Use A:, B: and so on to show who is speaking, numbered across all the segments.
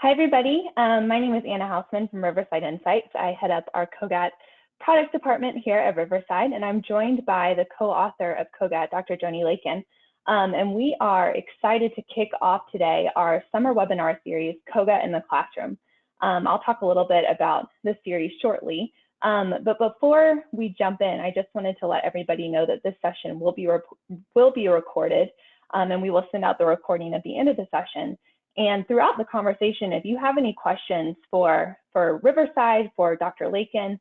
A: Hi, everybody. My name is Anna Houseman from Riverside Insights. I head up our CogAT product department here at Riverside, and I'm joined by the co-author of CogAT, Dr. Joni Lakin. And we are excited to kick off today our summer webinar series, CogAT in the Classroom. I'll talk a little bit about this series shortly. But before we jump in, I just wanted to let everybody know that this session will be recorded, and we will send out the recording at the end of the session. And throughout the conversation, if you have any questions for Riverside, for Dr. Lakin,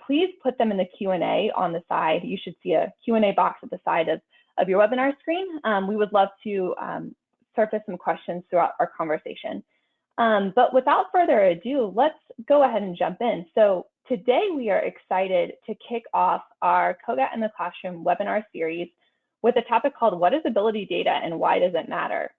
A: please put them in the Q&A on the side. You should see a Q&A box at the side of your webinar screen. We would love to surface some questions throughout our conversation. But without further ado, let's go ahead and jump in. So today we are excited to kick off our CogAT in the Classroom webinar series with a topic called What is Ability Data and Why Does It Matter?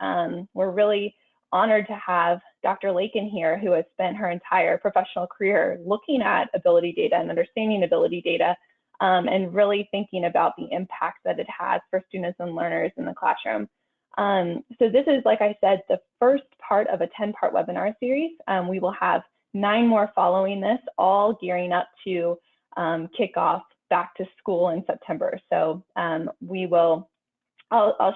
A: We're really honored to have Dr. Lakin here, who has spent her entire professional career looking at ability data and understanding ability data, and really thinking about the impact that it has for students and learners in the classroom. So this is, like I said, the first part of a 10-part webinar series. We will have 9 more following this, all gearing up to kick off back to school in September. So I'll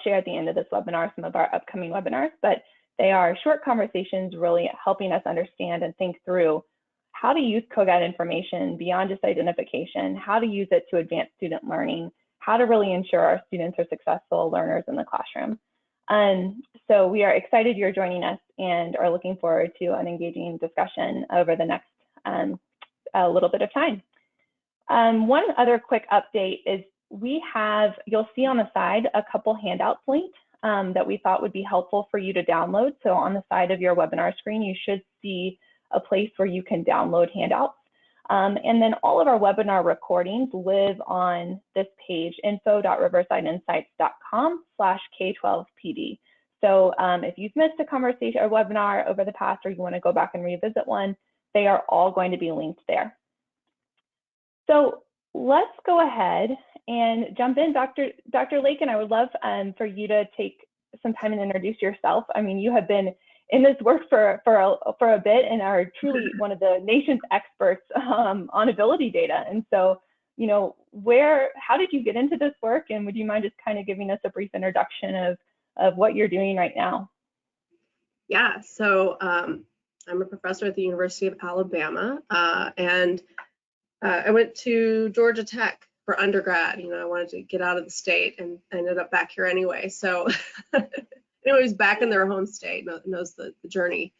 A: share at the end of this webinar some of our upcoming webinars, but they are short conversations really helping us understand and think through how to use CogAT information beyond just identification, how to use it to advance student learning, how to really ensure our students are successful learners in the classroom. So we are excited you're joining us and are looking forward to an engaging discussion over the next a little bit of time. One other quick update is you'll see on the side a couple handouts linked that we thought would be helpful for you to download. So on the side of your webinar screen, you should see a place where you can download handouts. And then all of our webinar recordings live on this page, info.riversideinsights.com/K12PD. So if you've missed a conversation or webinar over the past, or you want to go back and revisit one, they are all going to be linked there. So let's go ahead and jump in. Dr. Lakin, I would love for you to take some time and introduce yourself. I mean, you have been in this work for a bit and are truly one of the nation's experts on ability data. And so, you know, how did you get into this work? And would you mind just kind of giving us a brief introduction of what you're doing right now?
B: Yeah, so I'm a professor at the University of Alabama, and I went to Georgia Tech for undergrad. You know, I wanted to get out of the state and I ended up back here anyway. So anyways, back in their home state, knows the journey.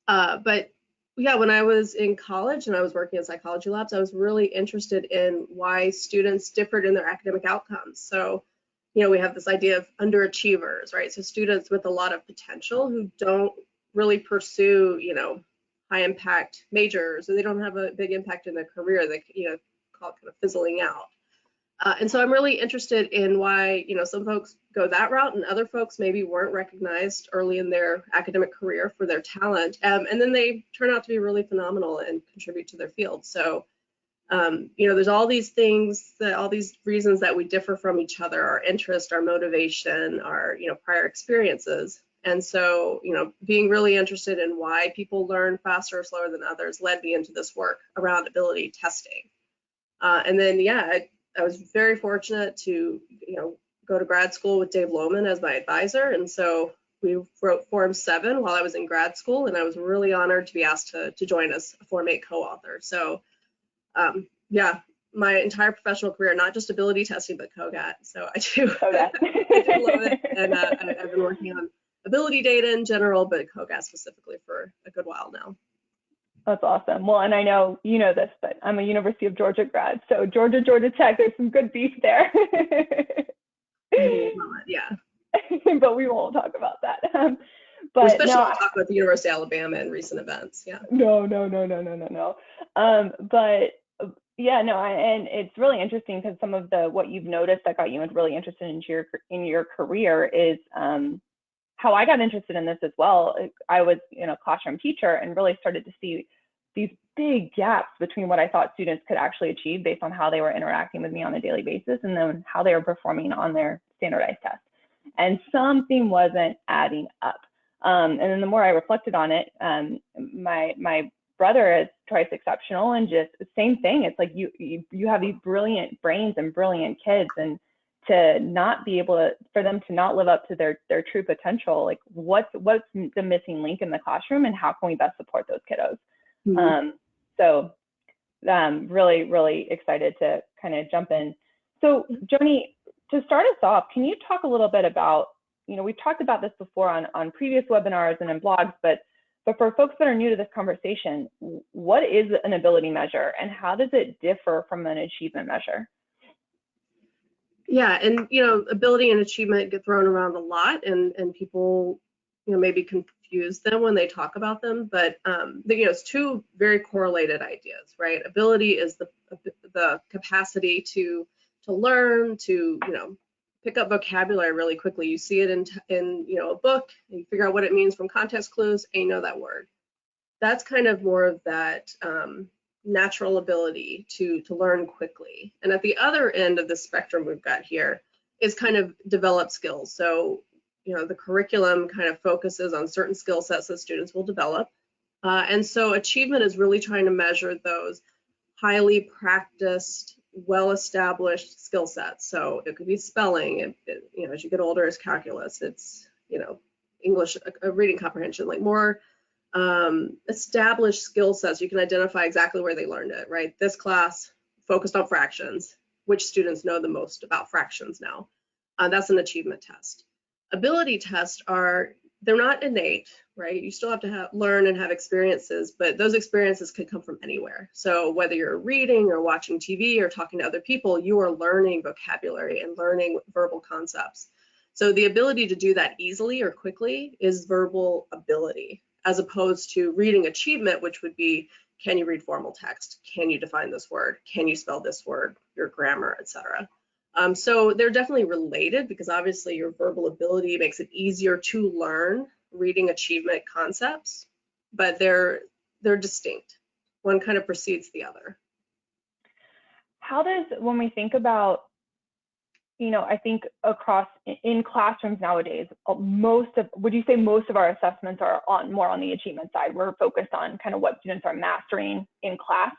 B: But yeah, when I was in college and I was working in psychology labs, I was really interested in why students differed in their academic outcomes. So, you know, we have this idea of underachievers, right? So students with a lot of potential who don't really pursue, you know, high impact majors, or they don't have a big impact in their career. They, you know, call it kind of fizzling out. And so I'm really interested in why, you know, some folks go that route and other folks maybe weren't recognized early in their academic career for their talent. And then they turn out to be really phenomenal and contribute to their field. So, you know, there's all these things, all these reasons that we differ from each other, our interest, our motivation, our, you know, prior experiences. And so, you know, being really interested in why people learn faster or slower than others led me into this work around ability testing. And then, yeah, I was very fortunate to, you know, go to grad school with Dave Lohman as my advisor. And so we wrote Form 7 while I was in grad school, and I was really honored to be asked to join as a Form 8 co-author. So, yeah, my entire professional career, not just ability testing, but CogAT. So I do, I do love it. And I've been working on ability data in general, but CogAT specifically for a good while now.
A: That's awesome. Well, and I know you know this, but I'm a University of Georgia grad, so Georgia Tech, there's some good beef there.
B: Yeah.
A: But we won't talk about that.
B: But we especially won't talk about the University of Alabama and recent events. Yeah.
A: No. But yeah, no, and it's really interesting because some of what you've noticed that got you really interested in your career is how I got interested in this as well. I was a classroom teacher and really started to see these big gaps between what I thought students could actually achieve based on how they were interacting with me on a daily basis and then how they were performing on their standardized tests. And something wasn't adding up. And then the more I reflected on it, my brother is twice exceptional, and just the same thing. It's like you have these brilliant brains and brilliant kids, and to not be able to, for them to not live up to their true potential, like what's the missing link in the classroom, and how can we best support those kiddos? Mm-hmm. So really excited to kind of jump in. So Joni, to start us off, can you talk a little bit about, we've talked about this before on previous webinars and in blogs, but for folks that are new to this conversation, what is an ability measure and how does it differ from an achievement measure?
B: Yeah, and ability and achievement get thrown around a lot, and people maybe confuse them when they talk about them, but it's two very correlated ideas, right? Ability is the capacity to learn, to pick up vocabulary really quickly. You see it in a book, and you figure out what it means from context clues, and you know that word. That's kind of more of that natural ability to learn quickly. And at the other end of the spectrum we've got here is kind of developed skills. So the curriculum kind of focuses on certain skill sets that students will develop. And so achievement is really trying to measure those highly practiced, well-established skill sets. So it could be spelling, as you get older, it's calculus, it's English reading comprehension, like more established skill sets. You can identify exactly where they learned it, right? This class focused on fractions. Which students know the most about fractions now? That's an achievement test. Ability tests they're not innate, right? You still have to learn and have experiences, but those experiences could come from anywhere. So whether you're reading or watching TV or talking to other people, you are learning vocabulary and learning verbal concepts. So the ability to do that easily or quickly is verbal ability, as opposed to reading achievement, which would be, can you read formal text? Can you define this word? Can you spell this word? Your grammar, etc. So they're definitely related, because obviously your verbal ability makes it easier to learn reading achievement concepts, but they're distinct. One kind of precedes the other.
A: How does, when we think about, I think in classrooms nowadays, would you say most of our assessments are more on the achievement side? We're focused on kind of what students are mastering in class?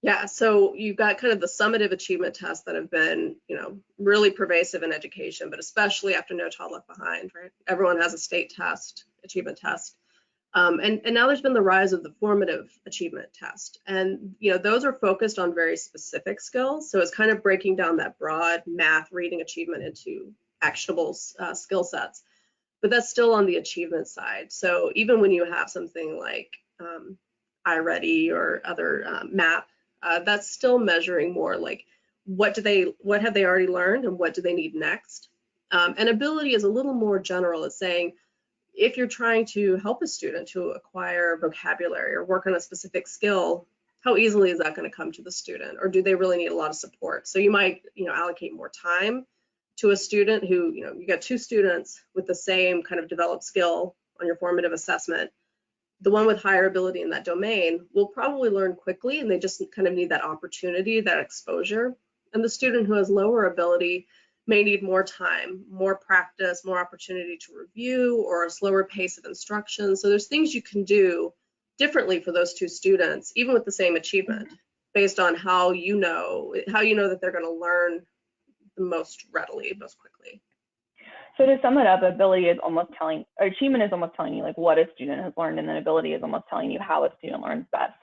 B: Yeah, so you've got kind of the summative achievement tests that have been, really pervasive in education, but especially after No Child Left Behind, right? Everyone has a state test, achievement test. And now there's been the rise of the formative achievement test. And, those are focused on very specific skills. So it's kind of breaking down that broad math, reading achievement into actionable skill sets. But that's still on the achievement side. So even when you have something like iReady or other MAP, that's still measuring more like what have they already learned and what do they need next. And ability is a little more general. It's saying, if you're trying to help a student to acquire vocabulary or work on a specific skill, how easily is that going to come to the student, or do they really need a lot of support? So you might, allocate more time to a student who, you got two students with the same kind of developed skill on your formative assessment. The one with higher ability in that domain will probably learn quickly, and they just kind of need that opportunity, that exposure. And the student who has lower ability may need more time, more practice, more opportunity to review, or a slower pace of instruction. So there's things you can do differently for those two students, even with the same achievement, based on how you know that they're going to learn the most readily, most quickly.
A: So to sum it up, achievement is almost telling you like what a student has learned, and then ability is almost telling you how a student learns best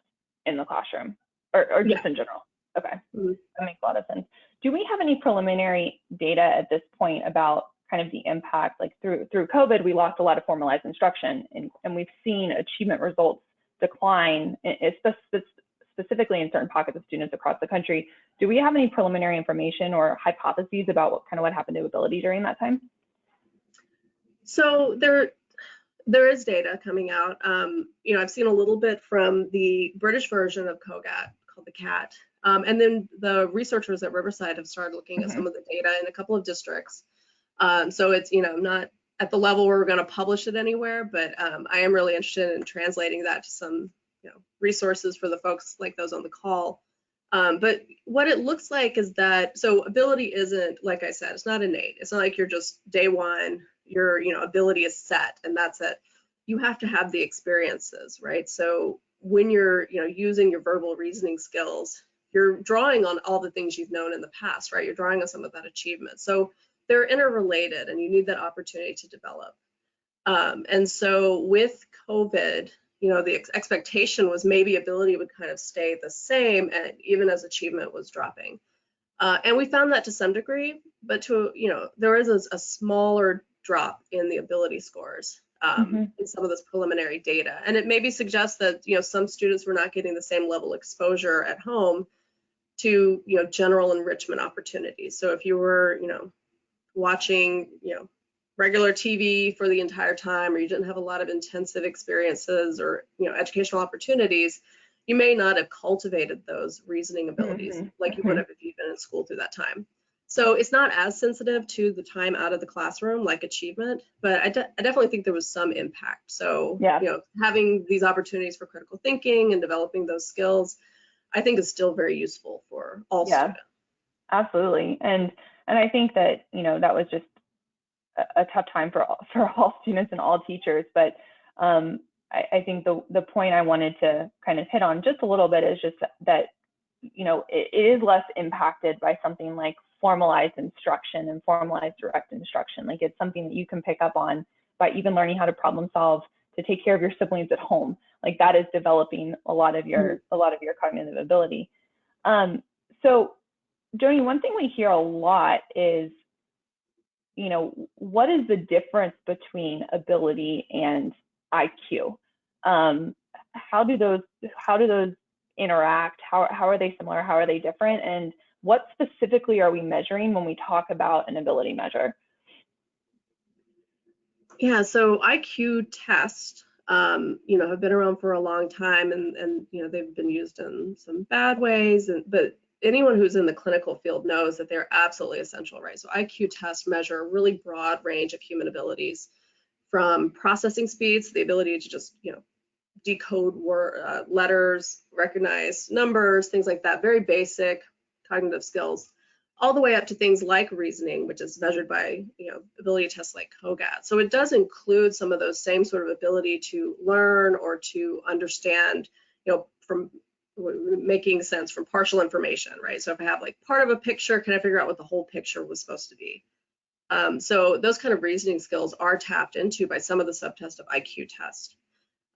A: in the classroom, or just in general. Okay, That makes a lot of sense. Do we have any preliminary data at this point about kind of the impact, like through COVID, we lost a lot of formalized instruction, and we've seen achievement results decline, specifically in certain pockets of students across the country. Do we have any preliminary information or hypotheses about what happened to ability during that time?
B: So there is data coming out. I've seen a little bit from the British version of CogAT called the CAT. And then the researchers at Riverside have started looking at some of the data in a couple of districts. So it's, not at the level where we're going to publish it anywhere, but I am really interested in translating that to some, resources for the folks like those on the call. But what it looks like is that, so ability isn't, like I said, it's not innate. It's not like you're just day one, your ability is set and that's it. You have to have the experiences, right? So when you're using your verbal reasoning skills, you're drawing on all the things you've known in the past, right? You're drawing on some of that achievement. So they're interrelated and you need that opportunity to develop. And so with COVID, the expectation was maybe ability would kind of stay the same, and even as achievement was dropping. And we found that to some degree, but there is a smaller drop in the ability scores in some of this preliminary data. And it maybe suggests that, some students were not getting the same level of exposure at home to, general enrichment opportunities. So if you were, watching, regular TV for the entire time, or you didn't have a lot of intensive experiences or, educational opportunities, you may not have cultivated those reasoning abilities like you would have if you'd been in school through that time. So it's not as sensitive to the time out of the classroom like achievement, but I definitely think there was some impact. So, having these opportunities for critical thinking and developing those skills, I think is still very useful for all students.
A: Absolutely. And I think that, that was just a tough time for all students and all teachers. But I think the point I wanted to kind of hit on just a little bit is just that, it is less impacted by something like formalized instruction and formalized direct instruction. Like it's something that you can pick up on by even learning how to problem solve, to take care of your siblings at home. Like that is developing a lot of your cognitive ability. So Joni, one thing we hear a lot is, what is the difference between ability and IQ? How do those interact? How are they similar? How are they different? And what specifically are we measuring when we talk about an ability measure?
B: Yeah, so IQ tests, have been around for a long time, and they've been used in some bad ways, but anyone who's in the clinical field knows that they're absolutely essential, right? So IQ tests measure a really broad range of human abilities, from processing speeds, the ability to just, decode letters, recognize numbers, things like that, very basic cognitive skills, all the way up to things like reasoning, which is measured by, ability tests like CogAT. So it does include some of those same sort of ability to learn or to understand, from making sense from partial information, right? So if I have like part of a picture, can I figure out what the whole picture was supposed to be? So those kind of reasoning skills are tapped into by some of the subtests of IQ test.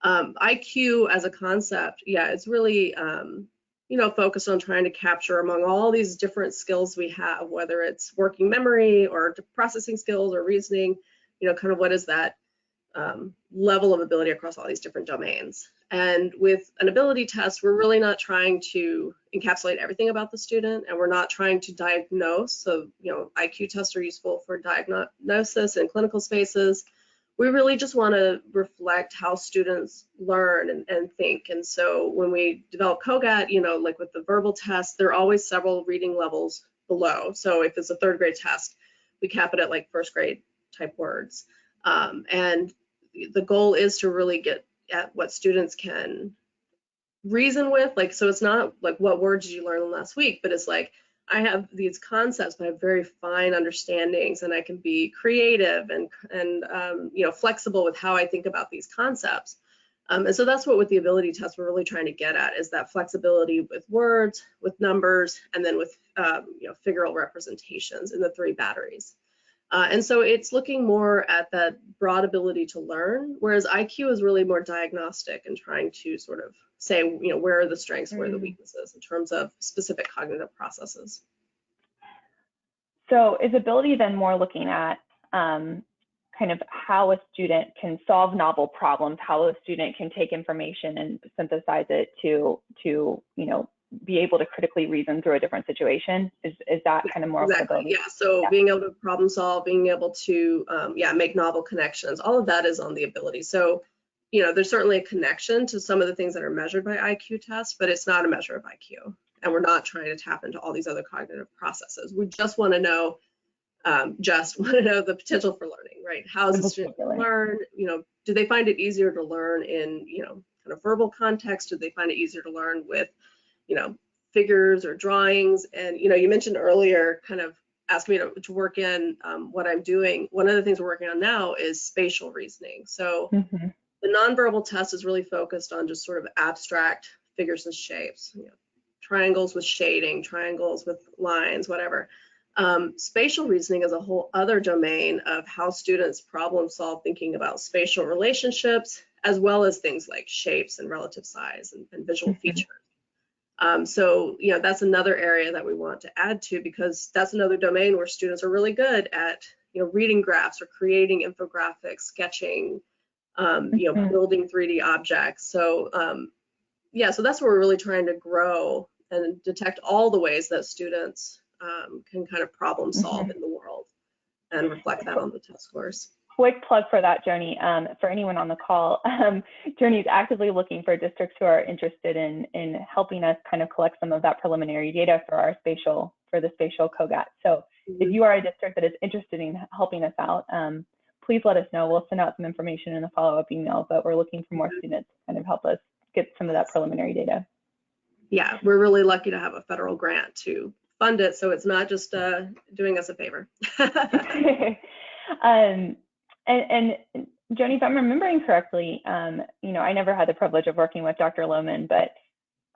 B: IQ as a concept, it's really, focused on trying to capture among all these different skills we have, whether it's working memory or processing skills or reasoning, kind of what is that level of ability across all these different domains. And with an ability test, we're really not trying to encapsulate everything about the student, and we're not trying to diagnose. So, IQ tests are useful for diagnosis in clinical spaces. We really just want to reflect how students learn and think. And so when we develop CogAT, like with the verbal test, there are always several reading levels below. So if it's a third grade test, we cap it at like first grade type words. And the goal is to really get at what students can reason with. Like, so it's not like what words did you learn last week, but it's like, I have these concepts, but I have very fine understandings, and I can be creative and flexible with how I think about these concepts. And so that's what with the ability test we're really trying to get at, is that flexibility with words, with numbers, and then with figural representations in the three batteries. And so it's looking more at that broad ability to learn, whereas IQ is really more diagnostic and trying to sort of say, where are the strengths, where are the weaknesses in terms of specific cognitive processes.
A: So is ability then more looking at kind of how a student can solve novel problems, how a student can take information and synthesize it to be able to critically reason through a different situation? Is that kind of more
B: exactly, yeah. So being able to problem solve, being able to make novel connections, all of that is on the ability. So there's certainly a connection to some of the things that are measured by IQ tests, but it's not a measure of IQ, and we're not trying to tap into all these other cognitive processes. We just want to know the potential for learning, right? How does the student learn? Do they find it easier to learn in kind of verbal context? Do they find it easier to learn with figures or drawings? And you mentioned earlier kind of ask me to work in what I'm doing, one of the things we're working on now is spatial reasoning. So the nonverbal test is really focused on just sort of abstract figures and shapes, triangles with shading, triangles with lines, whatever. Spatial reasoning is a whole other domain of how students problem solve, thinking about spatial relationships, as well as things like shapes and relative size and visual features. So, that's another area that we want to add to, because that's another domain where students are really good at, reading graphs or creating infographics, sketching, building 3D objects. So, so that's where we're really trying to grow and detect all the ways that students can kind of problem solve in the world and reflect that on the test scores.
A: Quick plug for that, Joni. For anyone on the call, Joni is actively looking for districts who are interested in helping us kind of collect some of that preliminary data for the spatial CogAT. So if you are a district that is interested in helping us out, please let us know. We'll send out some information in a follow-up email, but we're looking for more students to kind of help us get some of that preliminary data. Yeah,
B: we're really lucky to have a federal grant to fund it, so it's not just doing us a favor.
A: And Joni, if I'm remembering correctly, I never had the privilege of working with Dr. Lohman, but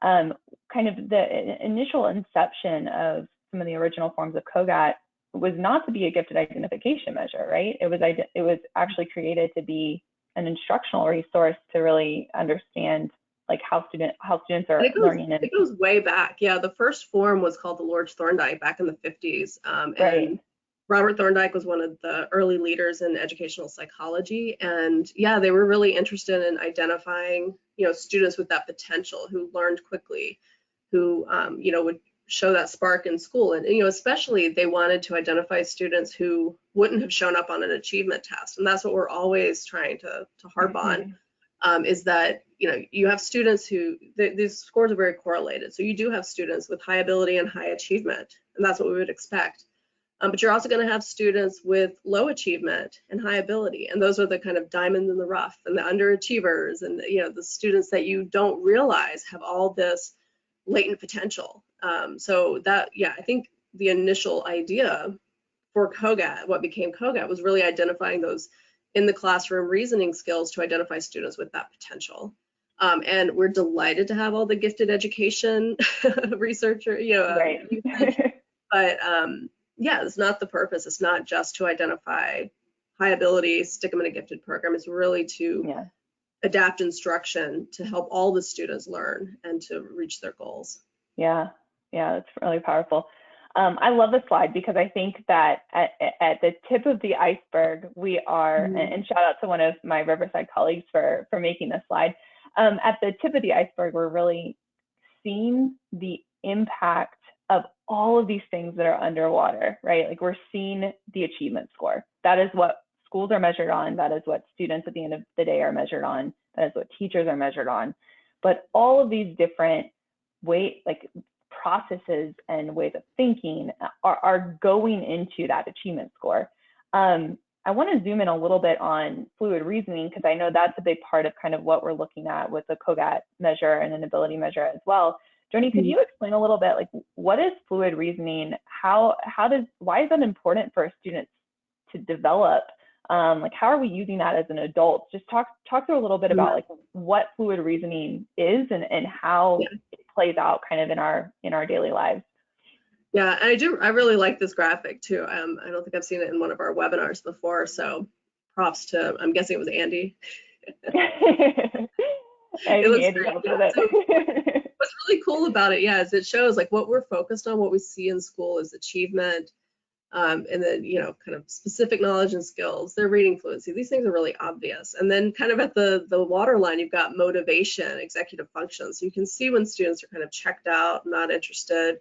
A: kind of the initial inception of some of the original forms of CogAT was not to be a gifted identification measure, right? It was actually created to be an instructional resource to really understand like how students are learning.
B: It goes way back. Yeah, the first form was called the Lord Thorndike back in the 50s. And Robert Thorndike was one of the early leaders in educational psychology. And yeah, they were really interested in identifying, students with that potential who learned quickly, who, would show that spark in school. And, especially they wanted to identify students who wouldn't have shown up on an achievement test. And that's what we're always trying to harp on. Is that, you have students who, these scores are very correlated. So you do have students with high ability and high achievement, and that's what we would expect. But you're also going to have students with low achievement and high ability. And those are the kind of diamonds in the rough and the underachievers and, the students that you don't realize have all this latent potential. So that, I think the initial idea for CogAT, what became CogAT, was really identifying those in the classroom reasoning skills to identify students with that potential. And we're delighted to have all the gifted education researcher, but it's not the purpose. It's not just to identify high ability, stick them in a gifted program. It's really to adapt instruction to help all the students learn and to reach their goals.
A: Yeah, that's really powerful. I love this slide because I think that at the tip of the iceberg, we are, and shout out to one of my Riverside colleagues for making this slide. At the tip of the iceberg, we're really seeing the impact of all of these things that are underwater, right? Like we're seeing the achievement score. That is what schools are measured on. That is what students at the end of the day are measured on. That is what teachers are measured on. But all of these different processes and ways of thinking are going into that achievement score. I want to zoom in a little bit on fluid reasoning because I know that's a big part of kind of what we're looking at with the CogAT measure and an ability measure as well. Joni, could you explain a little bit like what is fluid reasoning? Why is that important for students to develop? Like how are we using that as an adult? Just talk through a little bit about like what fluid reasoning is and how it plays out kind of in our daily lives.
B: Yeah, and I really like this graphic too. I don't think I've seen it in one of our webinars before, so props to, I'm guessing it was Andy. It looks great. What's really cool about it, is it shows like what we're focused on, what we see in school is achievement, and then, kind of specific knowledge and skills, their reading fluency. These things are really obvious. And then kind of at the waterline, you've got motivation, executive functions. So you can see when students are kind of checked out, not interested,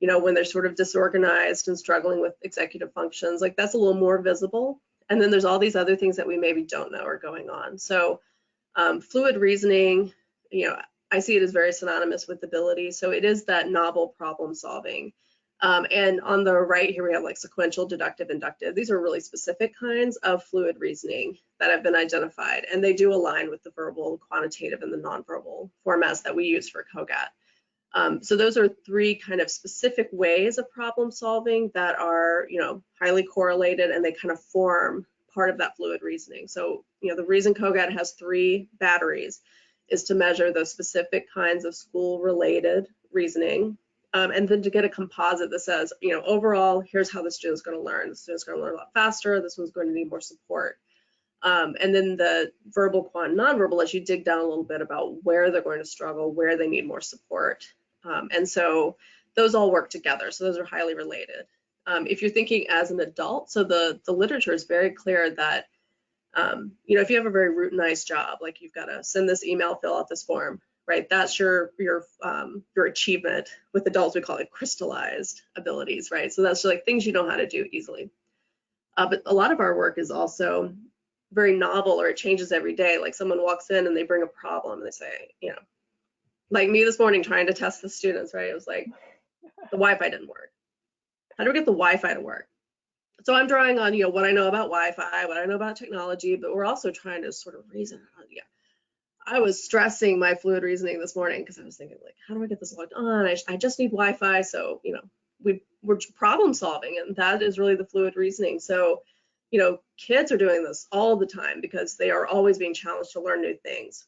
B: when they're sort of disorganized and struggling with executive functions, like that's a little more visible. And then there's all these other things that we maybe don't know are going on. So fluid reasoning, I see it as very synonymous with ability. So it is that novel problem solving. And on the right here, we have like sequential, deductive, inductive. These are really specific kinds of fluid reasoning that have been identified, and they do align with the verbal, quantitative, and the nonverbal formats that we use for CogAT. So those are three kind of specific ways of problem solving that are, highly correlated, and they kind of form part of that fluid reasoning. So, the reason CogAT has 3 batteries is to measure those specific kinds of school-related reasoning, and then to get a composite that says, overall, here's how the student's going to learn. The student's going to learn a lot faster. This one's going to need more support. And then the verbal, quant, nonverbal lets you dig down a little bit about where they're going to struggle, where they need more support. And so those all work together. So those are highly related. If you're thinking as an adult, so the literature is very clear that, if you have a very routinized job, like you've got to send this email, fill out this form, right? That's your achievement. With adults, we call it crystallized abilities, right? So that's like things you know how to do easily. But a lot of our work is also very novel, or it changes every day. Like someone walks in and they bring a problem and they say, like me this morning trying to test the students, right? It was like the Wi-Fi didn't work. How do we get the Wi-Fi to work? So I'm drawing on, what I know about Wi-Fi, what I know about technology, but we're also trying to sort of reason. I was stressing my fluid reasoning this morning because I was thinking, like, how do I get this logged on? I just need Wi-Fi. So, we're problem solving, and that is really the fluid reasoning. So, kids are doing this all the time because they are always being challenged to learn new things.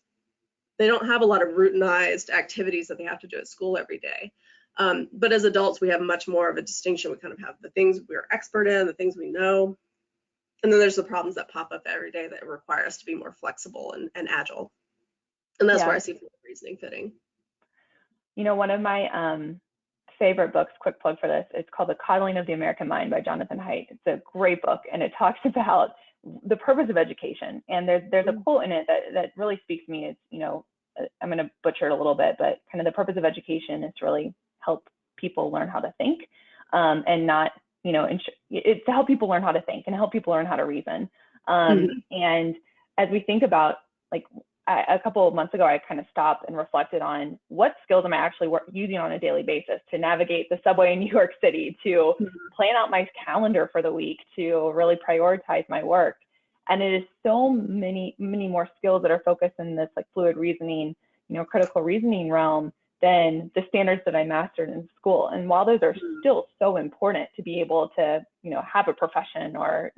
B: They don't have a lot of routinized activities that they have to do at school every day. But as adults, we have much more of a distinction. We kind of have the things we're expert in, the things we know, and then there's the problems that pop up every day that require us to be more flexible and agile. And that's where I see fluid reasoning fitting.
A: One of my favorite books, quick plug for this, it's called The Coddling of the American Mind by Jonathan Haidt. It's a great book, and it talks about the purpose of education. And there's a quote in it that really speaks to me. It's, I'm going to butcher it a little bit, but kind of the purpose of education is to really help people learn how to think, and not, it's to help people learn how to think and help people learn how to reason. And as we think about, like, a couple of months ago, I kind of stopped and reflected on what skills am I actually using on a daily basis to navigate the subway in New York City, to plan out my calendar for the week, to really prioritize my work. And it is so many more skills that are focused in this like fluid reasoning, critical reasoning realm than the standards that I mastered in school. And while those are still so important to be able to, have a profession or,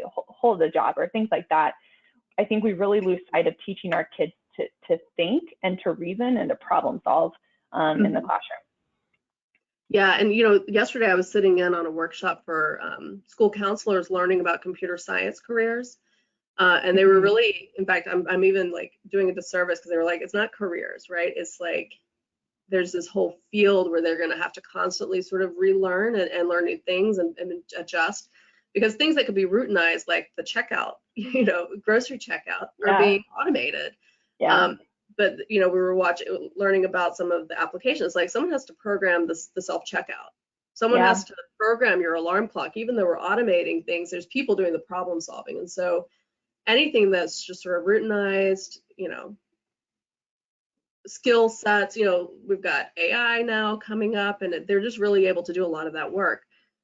A: hold a job or things like that, I think we really lose sight of teaching our kids to think and to reason and to problem solve in the classroom.
B: Yeah, and yesterday I was sitting in on a workshop for school counselors learning about computer science careers, and they were really, in fact, I'm even like doing a disservice because they were like, it's not careers, right? It's like there's this whole field where they're going to have to constantly sort of relearn and learn new things and adjust. Because things that could be routinized, like the checkout, grocery checkout, are being automated. But we were learning about some of the applications. Like someone has to program the self-checkout. Someone has to program your alarm clock. Even though we're automating things, there's people doing the problem solving. And so anything that's just sort of routinized, skill sets, we've got AI now coming up, and they're just really able to do a lot of that work.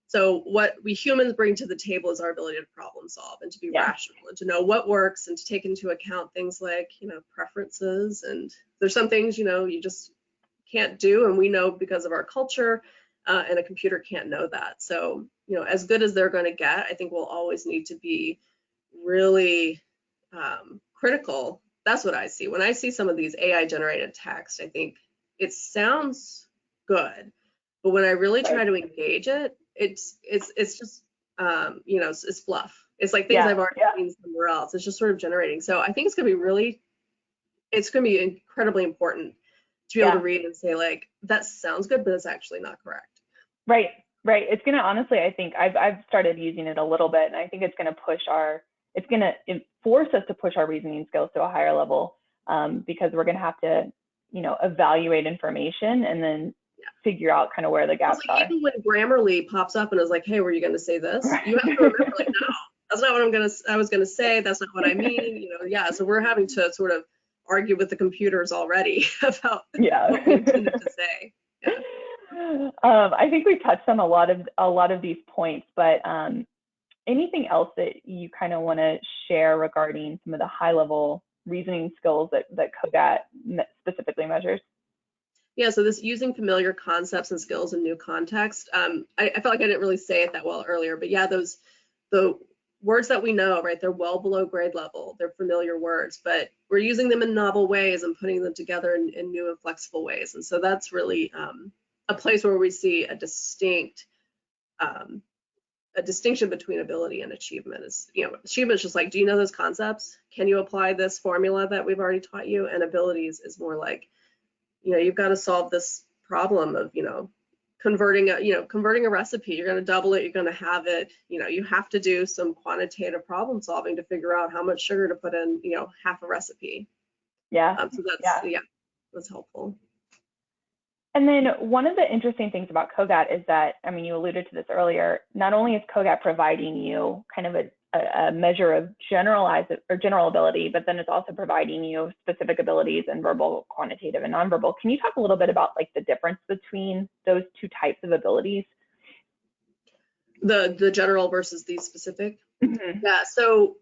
B: So what we humans bring to the table is our ability to problem solve and to be rational and to know what works and to take into account things like, preferences. And there's some things, you just can't do. And we know because of our culture, and a computer can't know that. So, as good as they're going to get, I think we'll always need to be really critical. That's what I see. When I see some of these AI generated text, I think it sounds good. But when I really try to engage it, it's just, it's fluff. It's like things I've already seen somewhere else. It's just sort of generating. So I think it's going to be incredibly important to be able to read and say, like, that sounds good, but it's actually not correct.
A: Right. It's going to, honestly, I think I've started using it a little bit, and I think it's going to force us to push our reasoning skills to a higher level, because we're going to have to, evaluate information and then figure out kind of where the gaps are.
B: Even when Grammarly pops up and is like, hey, were you going to say this? You have to remember, like, no, that's not what I was going to say. That's not what I mean. So we're having to sort of argue with the computers already about what we intended to say.
A: I think we touched on a lot of these points, but anything else that you kind of want to share regarding some of the high level reasoning skills that CogAT specifically measures?
B: Yeah, so this using familiar concepts and skills in new context. I felt like I didn't really say it that well earlier, but yeah, the words that we know, right? They're well below grade level. They're familiar words, but we're using them in novel ways and putting them together in new and flexible ways. And so that's really a place where we see a distinction between ability and achievement. Is, achievement is just like, do you know those concepts? Can you apply this formula that we've already taught you? And abilities is more like, you've got to solve this problem of, converting a recipe. You're going to double it, you're going to have it, you have to do some quantitative problem solving to figure out how much sugar to put in, half a recipe.
A: Yeah.
B: So that's, that's helpful.
A: And then one of the interesting things about CogAT is that, I mean, you alluded to this earlier, not only is CogAT providing you kind of a measure of general ability, but then it's also providing you specific abilities in verbal, quantitative, and nonverbal. Can you talk a little bit about like the difference between those two types of abilities?
B: The general versus the specific?
A: Mm-hmm.
B: Yeah, so,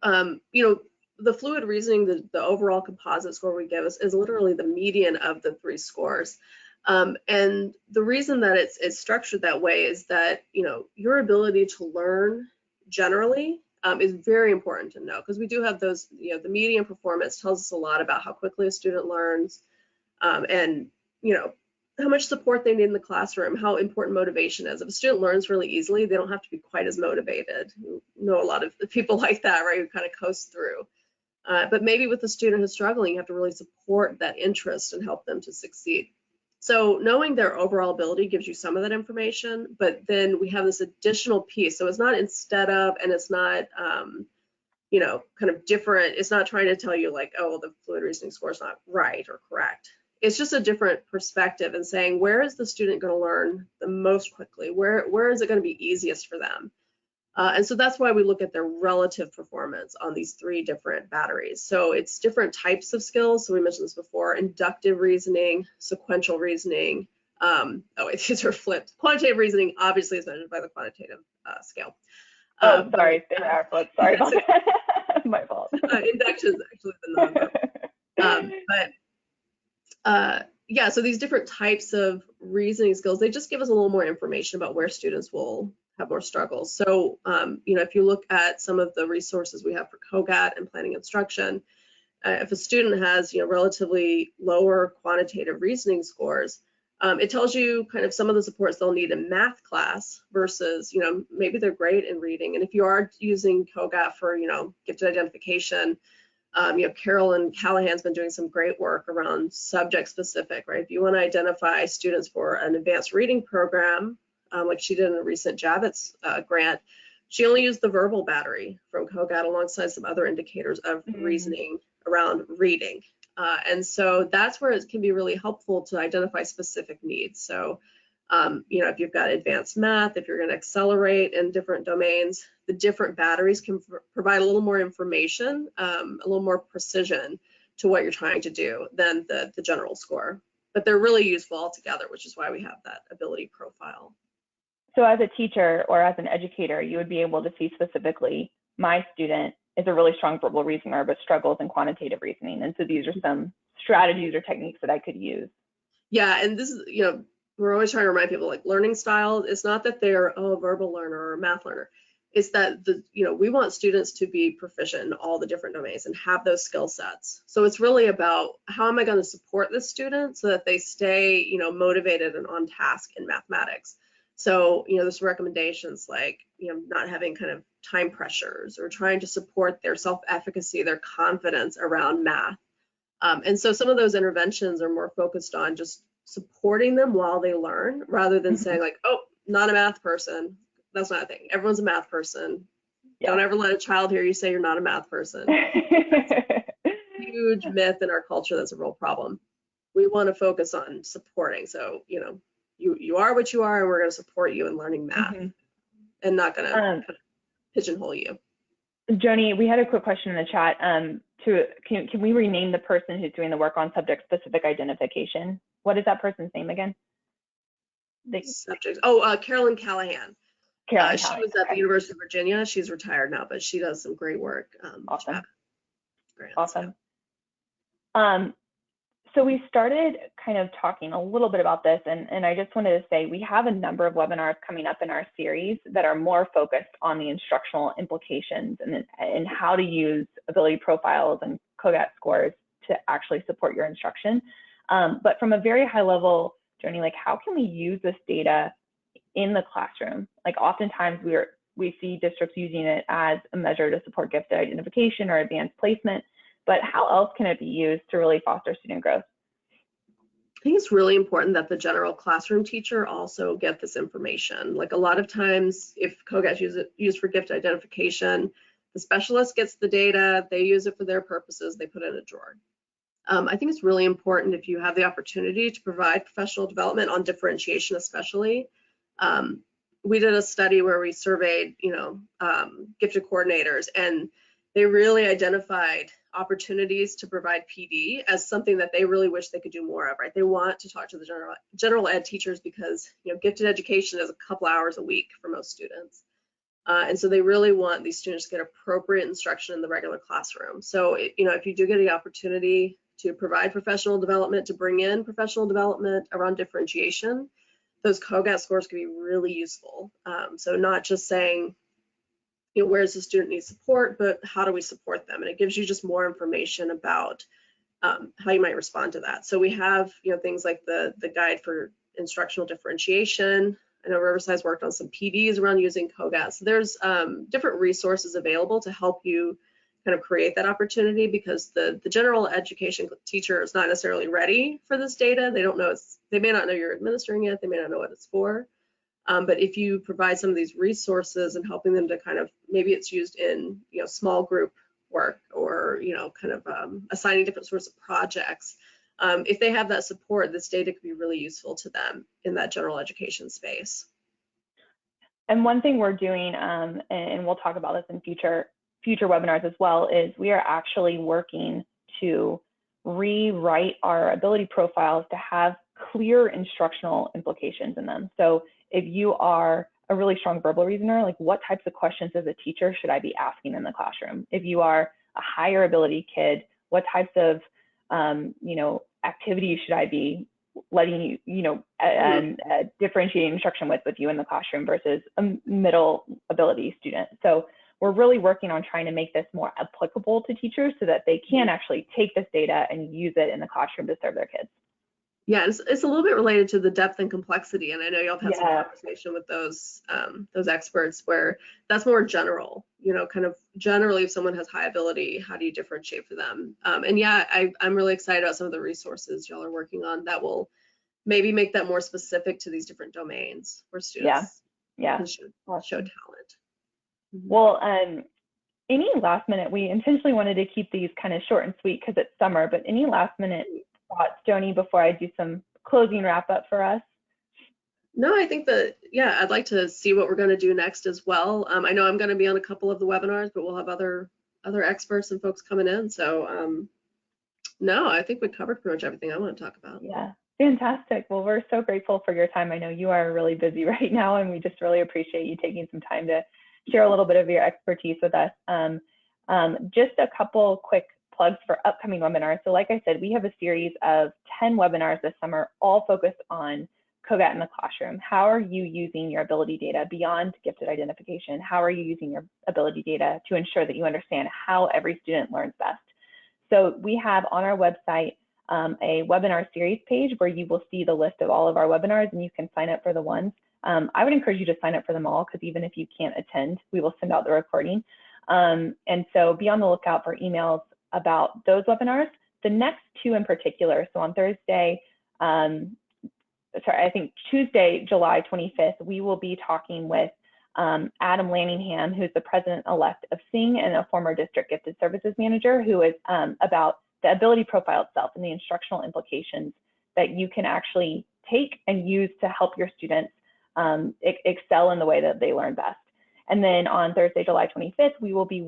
B: the fluid reasoning, the overall composite score we give is literally the median of the 3 scores. And the reason that it's structured that way is that, your ability to learn generally is very important to know, because we do have those, the median performance tells us a lot about how quickly a student learns, and, how much support they need in the classroom, how important motivation is. If a student learns really easily, they don't have to be quite as motivated. You know a lot of people like that, right, who kind of coast through. But maybe with a student who's struggling, you have to really support that interest and help them to succeed. So knowing their overall ability gives you some of that information, but then we have this additional piece. So it's not instead of, and it's not, kind of different. It's not trying to tell you like, oh, the fluid reasoning score is not right or correct. It's just a different perspective and saying, where is the student going to learn the most quickly? Where is it going to be easiest for them? And so that's why we look at their relative performance on these 3 different batteries. So it's different types of skills. So we mentioned this before: inductive reasoning, sequential reasoning. These are flipped. Quantitative reasoning obviously is measured by the quantitative scale.
A: Oh, sorry, they are flipped. Sorry about that. My fault.
B: Induction is actually the nonverbal. Yeah, so these different types of reasoning skills, they just give us a little more information about where students will have more struggles. So, if you look at some of the resources we have for CogAT and planning instruction, if a student has, relatively lower quantitative reasoning scores, it tells you kind of some of the supports they'll need in math class versus, maybe they're great in reading. And if you are using CogAT for, gifted identification, Carolyn Callahan's been doing some great work around subject specific, right? If you want to identify students for an advanced reading program, like she did in a recent Javits grant, she only used the verbal battery from CogAT alongside some other indicators of reasoning around reading. And so that's where it can be really helpful to identify specific needs. So, if you've got advanced math, if you're going to accelerate in different domains, the different batteries can provide a little more information, a little more precision to what you're trying to do than the general score. But they're really useful altogether, which is why we have that ability profile.
A: So as a teacher or as an educator, you would be able to see specifically, my student is a really strong verbal reasoner, but struggles in quantitative reasoning. And so these are some strategies or techniques that I could use.
B: Yeah, and this is, we're always trying to remind people, like, learning style, it's not that they're a verbal learner or a math learner. It's that we want students to be proficient in all the different domains and have those skill sets. So it's really about, how am I going to support this student so that they stay, motivated and on task in mathematics. So, there's recommendations like, not having kind of time pressures, or trying to support their self-efficacy, their confidence around math. And so some of those interventions are more focused on just supporting them while they learn, rather than saying like, oh, not a math person. That's not a thing. Everyone's a math person. Yeah. Don't ever let a child hear you say you're not a math person. Huge myth in our culture. That's a real problem. We want to focus on supporting. So, you are what you are, and we're going to support you in learning math, and not going to pigeonhole you.
A: Joni, we had a quick question in the chat. Can we rename the person who's doing the work on subject-specific identification? What is that person's name again?
B: Subject. Oh, Carolyn Callahan.
A: Callahan.
B: She was at the University of Virginia. She's retired now, but she does some great work.
A: Awesome.
B: Grants,
A: awesome.
B: Yeah.
A: So we started kind of talking a little bit about this, and I just wanted to say we have a number of webinars coming up in our series that are more focused on the instructional implications and how to use ability profiles and CogAT scores to actually support your instruction. But from a very high level, Joni, like how can we use this data in the classroom? Like oftentimes we see districts using it as a measure to support gifted identification or advanced placement, but how else can it be used to really foster student growth?
B: I think it's really important that the general classroom teacher also get this information. Like a lot of times, if CogAT is used for gift identification, the specialist gets the data, they use it for their purposes, they put it in a drawer. I think it's really important if you have the opportunity to provide professional development on differentiation, especially. We did a study where we surveyed, gifted coordinators, and they really identified opportunities to provide PD as something that they really wish they could do more of, right? They want to talk to the general ed teachers because, gifted education is a couple hours a week for most students. And so they really want these students to get appropriate instruction in the regular classroom. So, if you do get the opportunity to provide professional development, to bring in professional development around differentiation, those CogAT scores can be really useful. So not just saying, where does the student need support, but how do we support them? And it gives you just more information about how you might respond to that. So we have, things like the guide for instructional differentiation. I know Riverside's worked on some PDs around using CogAT. So there's different resources available to help you kind of create that opportunity, because the general education teacher is not necessarily ready for this data. They don't know they may not know you're administering it. They may not know what it's for. But if you provide some of these resources and helping them to kind of, maybe it's used in, small group work or, assigning different sorts of projects. If they have that support, this data could be really useful to them in that general education space.
A: And one thing we're doing, and we'll talk about this in future webinars as well, is we are actually working to rewrite our ability profiles to have clear instructional implications in them. So if you are a really strong verbal reasoner, like what types of questions as a teacher should I be asking in the classroom? If you are a higher ability kid, what types of activities should I be letting differentiate instruction with you in the classroom versus a middle ability student? So we're really working on trying to make this more applicable to teachers so that they can actually take this data and use it in the classroom to serve their kids.
B: Yeah, it's a little bit related to the depth and complexity, and I know y'all have had some conversation with those experts where that's more general, kind of generally if someone has high ability, how do you differentiate for them? And yeah, I'm really excited about some of the resources y'all are working on that will maybe make that more specific to these different domains where students can show talent.
A: Well, any last minute, we intentionally wanted to keep these kind of short and sweet because it's summer, but any last minute thoughts, Joni, before I do some closing wrap up for us?
B: No, I think that, I'd like to see what we're going to do next as well. I know I'm going to be on a couple of the webinars, but we'll have other experts and folks coming in. So no, I think we covered pretty much everything I want to talk about.
A: Yeah, fantastic. Well, we're so grateful for your time. I know you are really busy right now, and we just really appreciate you taking some time to share a little bit of your expertise with us. Just a couple quick plugs for upcoming webinars. So like I said, we have a series of 10 webinars this summer, all focused on CogAT in the classroom. How are you using your ability data beyond gifted identification? How are you using your ability data to ensure that you understand how every student learns best? So we have on our website a webinar series page where you will see the list of all of our webinars, and you can sign up for the ones. I would encourage you to sign up for them all, because even if you can't attend, we will send out the recording. And so be on the lookout for emails about those webinars. The next two in particular, so on Thursday, I think Tuesday, July 25th, we will be talking with Adam Lanningham, who's the president-elect of SING and a former district gifted services manager, who is about the ability profile itself and the instructional implications that you can actually take and use to help your students excel in the way that they learn best. And then on Thursday, July 25th, we will be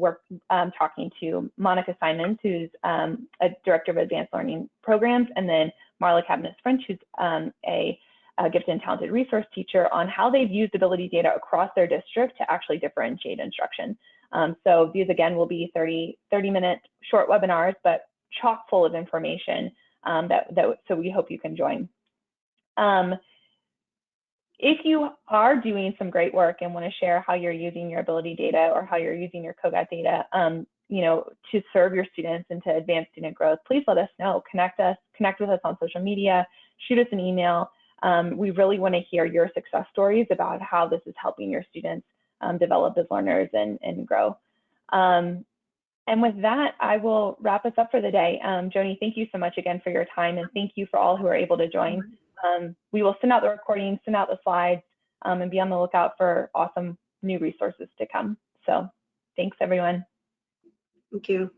A: talking to Monica Simons, who's a director of advanced learning programs, and then Marla Cabinets-French, who's a gifted and talented resource teacher, on how they've used ability data across their district to actually differentiate instruction. So these, again, will be 30-minute short webinars, but chock full of information so we hope you can join. If you are doing some great work and want to share how you're using your ability data or how you're using your CogAT data, to serve your students and to advance student growth, please let us know. Connect with us on social media, shoot us an email. We really want to hear your success stories about how this is helping your students develop as learners and grow. And with that, I will wrap us up for the day. Joni, thank you so much again for your time, and thank you for all who are able to join. We will send out the recording, send out the slides, and be on the lookout for awesome new resources to come. So thanks, everyone.
B: Thank you.